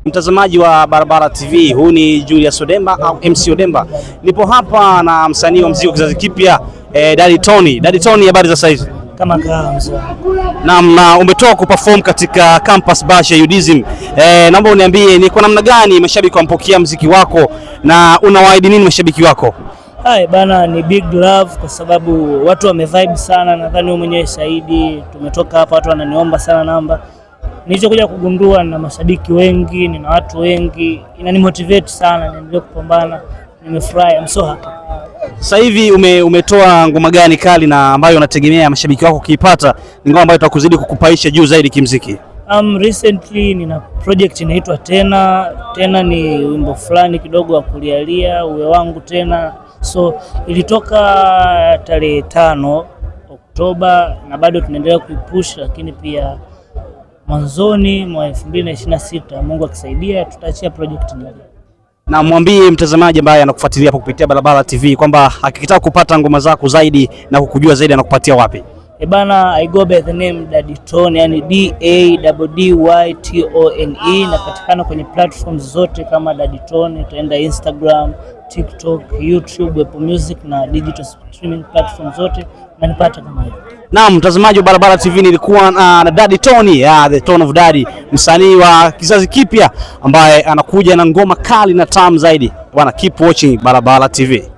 Mtazamaji wa Barabara TV, huu ni Julius Odemba au MC Odemba. Nipo hapa na msanii wa muziki wa kizazi kipya Daddy Tony. Daddy Tony, habari za saizi? Kama kawa mzee. Na umetoka kuperform katika campus bash ya UDSM. Naomba uniambie ni kwa namna gani mashabiki wampokea muziki wako na unawaahidi nini mashabiki wako? Hai bana, ni big love kwa sababu watu wamevibe sana, nadhani wewe mwenyewe shahidi. Tumetoka hapa watu wananiomba sana namba. Nilichokuja kugundua na mashabiki wengi, nina watu wengi, inanimotivate sana niendelee kupambana. Nimefurahi, I'm so happy. Sasa hivi umetoa ngoma gani kali na ambayo unategemea mashabiki wako kiipata ni ngoma ambayo itakuzidi kukupaisha juu zaidi kimuziki? Recently nina project inaitwa Tena ni wimbo fulani kidogo wa kulialia uwe wangu tena. So ilitoka tarehe 5 Oktoba na bado tunaendelea kuipush, lakini pia mwanzoni mwa 2026 Mungu akisaidia tutaachia project nyingine. Na mwambie mtazamaji ambaye anakufuatilia hapo kupitia Barabara TV kwamba akitaka kupata ngoma zako zaidi na kukujua zaidi anakupatia wapi? Bana, I go by the name Daddy Tony, yani DADDYTONE. Napatikana kwenye platforms zote kama Daddy Tony, utaenda Instagram, TikTok, YouTube, Apple Music na digital streaming platforms zote unanipata kama hivyo. Naam, mtazamaji wa Barabara TV, nilikuwa na Daddy Tony, the Tone of Daddy, msanii wa kizazi kipya ambaye anakuja na ngoma kali na tamu zaidi. Bwana, keep watching Barabara TV.